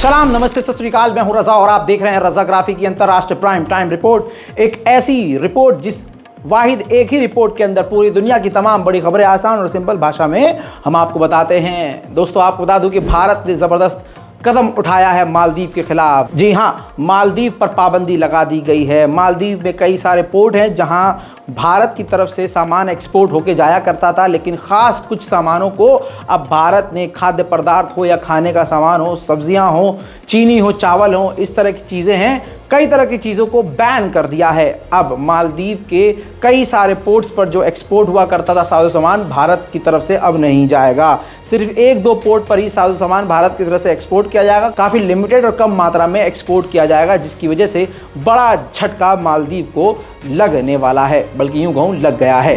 सलाम, नमस्ते, सत श्री अकाल। मैं हूं रजा और आप देख रहे हैं रजाग्राफी की अंतर्राष्ट्रीय प्राइम टाइम रिपोर्ट। एक ऐसी रिपोर्ट जिस वाहिद एक ही रिपोर्ट के अंदर पूरी दुनिया की तमाम बड़ी खबरें आसान और सिंपल भाषा में हम आपको बताते हैं। दोस्तों, आपको बता दूं कि भारत ने ज़बरदस्त कदम उठाया है मालदीव के खिलाफ। जी हाँ, मालदीव पर पाबंदी लगा दी गई है। मालदीव में कई सारे पोर्ट हैं जहां भारत की तरफ से सामान एक्सपोर्ट होके जाया करता था, लेकिन ख़ास कुछ सामानों को अब भारत ने, खाद्य पदार्थ हो या खाने का सामान हो, सब्जियां हो, चीनी हो, चावल हो, इस तरह की चीज़ें हैं, कई तरह की चीज़ों को बैन कर दिया है। अब मालदीव के कई सारे पोर्ट्स पर जो एक्सपोर्ट हुआ करता था साजो सामान, भारत की तरफ से अब नहीं जाएगा। सिर्फ एक दो पोर्ट पर ही साजो सामान भारत की तरफ से एक्सपोर्ट किया जाएगा। काफ़ी लिमिटेड और कम मात्रा में एक्सपोर्ट किया जाएगा, जिसकी वजह से बड़ा झटका मालदीव को लगने वाला है, बल्कि यूँ कहूँ लग गया है।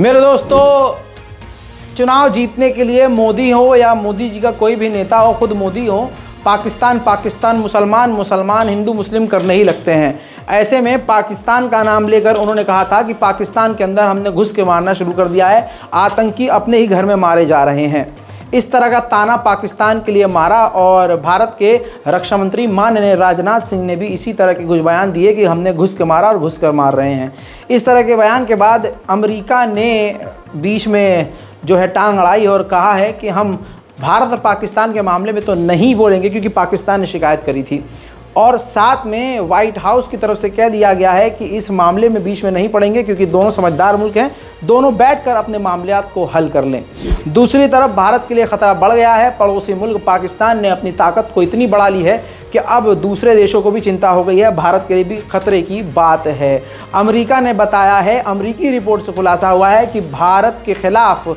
मेरे दोस्तों, चुनाव जीतने के लिए मोदी हो या मोदी जी का कोई भी नेता हो, खुद मोदी हो, पाकिस्तान, मुसलमान, हिंदू मुस्लिम करने ही लगते हैं। ऐसे में पाकिस्तान का नाम लेकर उन्होंने कहा था कि पाकिस्तान के अंदर हमने घुस के मारना शुरू कर दिया है, आतंकी अपने ही घर में मारे जा रहे हैं। इस तरह का ताना पाकिस्तान के लिए मारा और भारत के रक्षा मंत्री माननीय राजनाथ सिंह ने भी इसी तरह के कुछ बयान दिए कि हमने घुस के मारा और घुस कर मार रहे हैं। इस तरह के बयान के बाद अमेरिका ने बीच में जो है टांग अड़ाई और कहा है कि हम भारत और पाकिस्तान के मामले में तो नहीं बोलेंगे, क्योंकि पाकिस्तान ने शिकायत करी थी। और साथ में व्हाइट हाउस की तरफ से कह दिया गया है कि इस मामले में बीच में नहीं पड़ेंगे, क्योंकि दोनों समझदार मुल्क हैं, दोनों बैठकर अपने मामलात को हल कर लें। दूसरी तरफ भारत के लिए ख़तरा बढ़ गया है। पड़ोसी मुल्क पाकिस्तान ने अपनी ताकत को इतनी बढ़ा ली है कि अब दूसरे देशों को भी चिंता हो गई है। भारत के लिए भी खतरे की बात है। अमेरिका ने बताया है, अमेरिकी रिपोर्ट से खुलासा हुआ है कि भारत के खिलाफ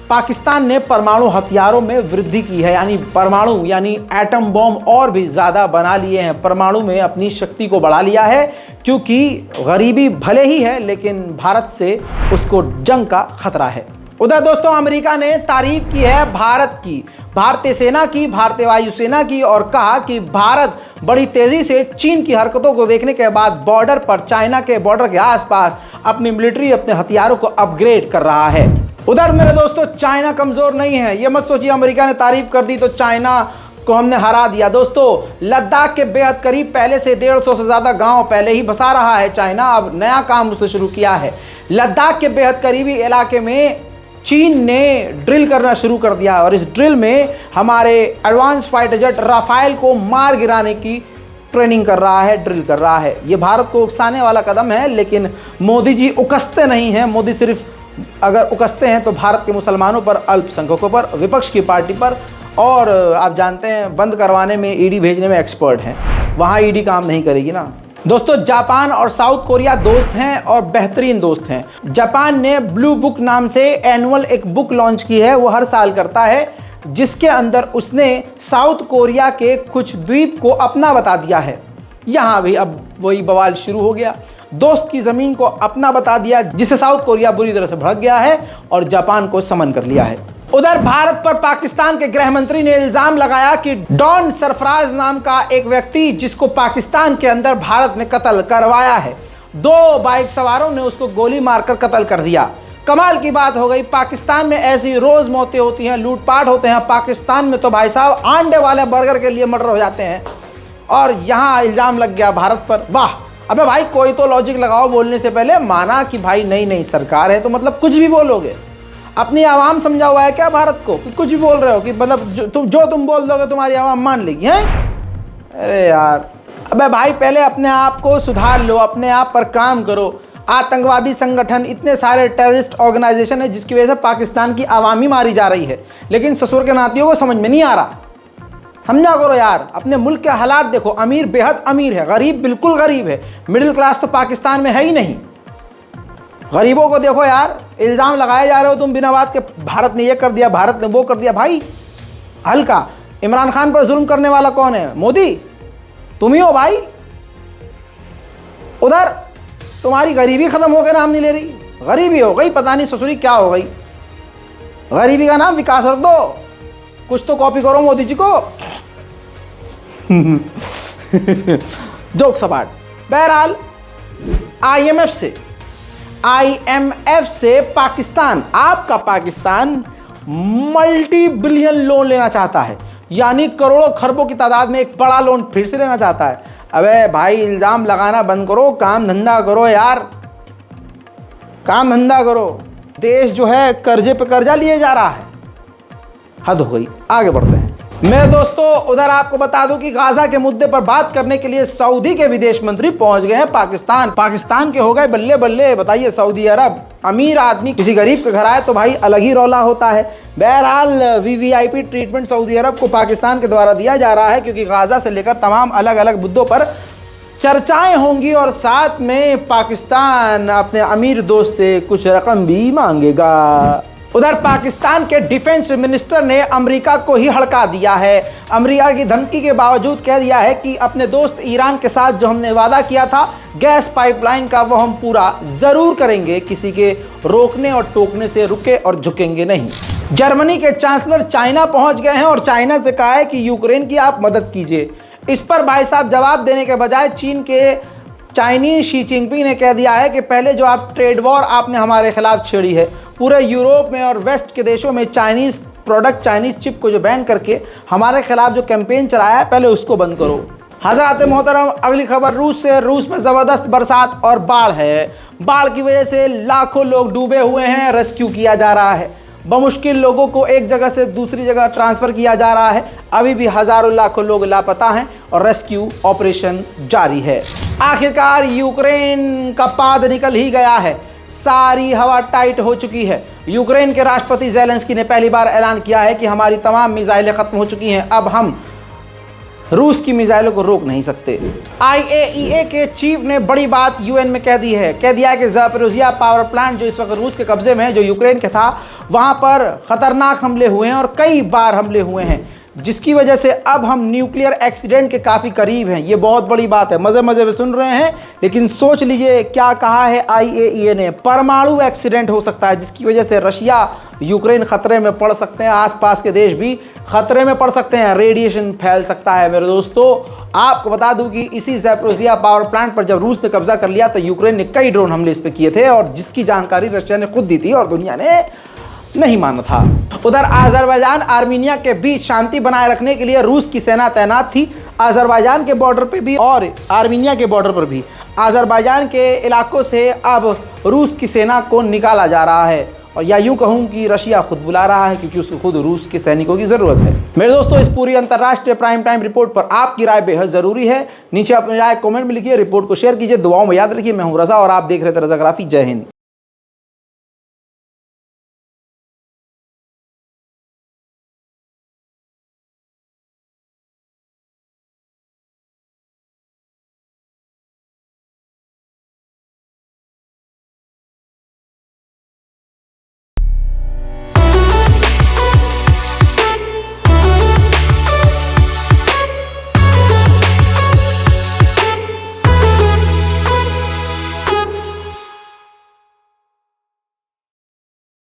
पाकिस्तान ने परमाणु हथियारों में वृद्धि की है, यानी परमाणु यानी एटम बॉम्ब और भी ज़्यादा बना लिए हैं। परमाणु में अपनी शक्ति को बढ़ा लिया है, क्योंकि गरीबी भले ही है लेकिन भारत से उसको जंग का खतरा है। उधर दोस्तों, अमेरिका ने तारीफ की है भारत की, भारतीय सेना की, भारतीय वायुसेना की, और कहा कि भारत बड़ी तेज़ी से चीन की हरकतों को देखने के बाद बॉर्डर पर, चाइना के बॉर्डर के आसपास अपनी मिलिट्री, अपने हथियारों को अपग्रेड कर रहा है। उधर मेरे दोस्तों, चाइना कमज़ोर नहीं है। ये मत सोचिए अमेरिका ने तारीफ कर दी तो चाइना को हमने हरा दिया। दोस्तों, लद्दाख के बेहद करीब पहले से 150 से ज़्यादा गांव पहले ही बसा रहा है चाइना। अब नया काम उसने शुरू किया है। लद्दाख के बेहद करीबी इलाके में चीन ने ड्रिल करना शुरू कर दिया और इस ड्रिल में हमारे एडवांस फाइटर जेट राफेल को मार गिराने की ट्रेनिंग कर रहा है, ड्रिल कर रहा है। ये भारत को उकसाने वाला कदम है, लेकिन मोदी जी उकसते नहीं हैं। मोदी सिर्फ अगर उकसते हैं तो भारत के मुसलमानों पर, अल्पसंख्यकों पर, विपक्ष की पार्टी पर, और आप जानते हैं बंद करवाने में, ईडी भेजने में एक्सपर्ट हैं। वहाँ ईडी काम नहीं करेगी ना। दोस्तों, जापान और साउथ कोरिया दोस्त हैं और बेहतरीन दोस्त हैं। जापान ने ब्लू बुक नाम से एनुअल एक बुक लॉन्च की है, वो हर साल करता है, जिसके अंदर उसने साउथ कोरिया के कुछ द्वीप को अपना बता दिया है। यहाँ भी अब वही बवाल शुरू हो गया। दोस्त की ज़मीन को अपना बता दिया, जिससे साउथ कोरिया बुरी तरह से भड़क गया है और जापान को समन कर लिया है। उधर भारत पर पाकिस्तान के गृह मंत्री ने इल्ज़ाम लगाया कि डॉन सरफराज नाम का एक व्यक्ति, जिसको पाकिस्तान के अंदर भारत में कत्ल करवाया है, 2 बाइक सवारों ने उसको गोली मारकर कत्ल कर दिया। कमाल की बात हो गई। पाकिस्तान में ऐसी रोज़ मौतें होती हैं, लूटपाट होते हैं। पाकिस्तान में तो भाई साहब अंडे वाले बर्गर के लिए मर्डर हो जाते हैं, और यहाँ इल्ज़ाम लग गया भारत पर। वाह! अबे भाई, कोई तो लॉजिक लगाओ बोलने से पहले। माना कि भाई नहीं सरकार है तो मतलब कुछ भी बोलोगे। अपनी आवाम समझा हुआ है क्या भारत को कि कुछ भी बोल रहे हो, कि मतलब जो तुम बोल दोगे तुम्हारी आवाम मान लेगी? हैं? अरे यार, अबे भाई, पहले अपने आप को सुधार लो, अपने आप पर काम करो। आतंकवादी संगठन, इतने सारे टेररिस्ट ऑर्गेनाइजेशन है जिसकी वजह से पाकिस्तान की आवामी मारी जा रही है, लेकिन ससुर के नातियों को समझ में नहीं आ रहा। समझा करो यार, अपने मुल्क के हालात देखो। अमीर बेहद अमीर है, गरीब बिल्कुल गरीब है, मिडिल क्लास तो पाकिस्तान में है ही नहीं। गरीबों को देखो यार। इल्ज़ाम लगाए जा रहे हो तुम बिना बात के, भारत ने ये कर दिया, भारत ने वो कर दिया। भाई हल्का। इमरान खान पर जुल्म करने वाला कौन है? मोदी, तुम ही हो भाई। उधर तुम्हारी गरीबी ख़त्म हो गई, नाम नहीं ले रही। गरीबी हो गई, पता नहीं ससुरी क्या हो गई। गरीबी का नाम विकास रख दो, कुछ तो कॉपी करो मोदी जी को। जोक सपाट। बहरहाल, IMF से पाकिस्तान, आपका पाकिस्तान मल्टी बिलियन लोन लेना चाहता है। यानी करोड़ों खरबों की तादाद में एक बड़ा लोन फिर से लेना चाहता है। अबे भाई इल्ज़ाम लगाना बंद करो, काम धंधा करो यार, काम धंधा करो। देश जो है कर्जे पे कर्जा लिए जा रहा है, हद हो गई। आगे बढ़ते हैं मेरे दोस्तों। उधर आपको बता दूं कि गाजा के मुद्दे पर बात करने के लिए सऊदी के विदेश मंत्री पहुंच गए हैं पाकिस्तान। पाकिस्तान के हो गए बल्ले बल्ले। बताइए, सऊदी अरब, अमीर आदमी किसी गरीब के घर आए तो भाई अलग ही रौला होता है। बहरहाल वीवीआईपी ट्रीटमेंट सऊदी अरब को पाकिस्तान के द्वारा दिया जा रहा है, क्योंकि गाजा से लेकर तमाम अलग अलग मुद्दों पर चर्चाएं होंगी और साथ में पाकिस्तान अपने अमीर दोस्त से कुछ रकम भी मांगेगा। उधर पाकिस्तान के डिफेंस मिनिस्टर ने अमेरिका को ही हड़का दिया है। अमेरिका की धमकी के बावजूद कह दिया है कि अपने दोस्त ईरान के साथ जो हमने वादा किया था गैस पाइपलाइन का, वो हम पूरा जरूर करेंगे। किसी के रोकने और टोकने से रुके और झुकेंगे नहीं। जर्मनी के चांसलर चाइना पहुंच गए हैं और चाइना से कहा है कि यूक्रेन की आप मदद कीजिए। इस पर भाई साहब जवाब देने के बजाय चीन के चाइनीज शी जिनपिंग ने कह दिया है कि पहले जो आप ट्रेड वॉर आपने हमारे खिलाफ छेड़ी है, पूरे यूरोप में और वेस्ट के देशों में चाइनीज प्रोडक्ट, चाइनीज चिप को जो बैन करके हमारे खिलाफ जो कैंपेन चलाया है, पहले उसको बंद करो। हजरात मोहतरम, अगली खबर रूस से। रूस में ज़बरदस्त बरसात और बाढ़ है। बाढ़ की वजह से लाखों लोग डूबे हुए हैं, रेस्क्यू किया जा रहा है। बमुश्किल लोगों को एक जगह से दूसरी जगह ट्रांसफ़र किया जा रहा है। अभी भी हज़ारों लाखों लोग लापता हैं और रेस्क्यू ऑपरेशन जारी है। आखिरकार यूक्रेन का पाद निकल ही गया है, सारी हवा टाइट हो चुकी है। यूक्रेन के राष्ट्रपति ज़ेलेंस्की ने पहली बार ऐलान किया है कि हमारी तमाम मिसाइलें ख़त्म हो चुकी हैं, अब हम रूस की मिसाइलों को रोक नहीं सकते। IAEA के चीफ ने बड़ी बात यूएन में कह दी है। कह दिया है कि ज़ापोरिज़िया पावर प्लांट जो इस वक्त रूस के कब्जे में है, जो यूक्रेन के था, वहाँ पर ख़तरनाक हमले हुए हैं और कई बार हमले हुए हैं, जिसकी वजह से अब हम न्यूक्लियर एक्सीडेंट के काफ़ी करीब हैं। ये बहुत बड़ी बात है। मज़े मज़े में सुन रहे हैं, लेकिन सोच लीजिए क्या कहा है IAEA ने। परमाणु एक्सीडेंट हो सकता है, जिसकी वजह से रशिया, यूक्रेन खतरे में पड़ सकते हैं, आसपास के देश भी खतरे में पड़ सकते हैं, रेडिएशन फैल सकता है। मेरे दोस्तों, आपको बता दूं कि इसी ज़ैपोरिज़िया पावर प्लांट पर जब रूस ने कब्जा कर लिया तो यूक्रेन ने कई ड्रोन हमले इस पर किए थे, और जिसकी जानकारी रशिया ने खुद दी थी और दुनिया ने नहीं माना था। उधर अज़रबैजान आर्मीनिया के बीच शांति बनाए रखने के लिए रूस की सेना तैनात थी। अज़रबैजान के बॉर्डर पे भी और आर्मीनिया के बॉर्डर पर भी अज़रबैजान के इलाकों से अब रूस की सेना को निकाला जा रहा है, और या यूं कहूं कि रशिया खुद बुला रहा है, क्योंकि उसको खुद रूस के सैनिकों की ज़रूरत है। मेरे दोस्तों, इस पूरी अंतर्राष्ट्रीय प्राइम टाइम रिपोर्ट पर आपकी राय बेहद ज़रूरी है। नीचे अपनी राय कमेंट में लिखिए, रिपोर्ट को शेयर कीजिए, दुआओं में याद रखिए। मैं हूं रज़ा और आप देख रहे थे रज़ाग्राफी। जय हिंद।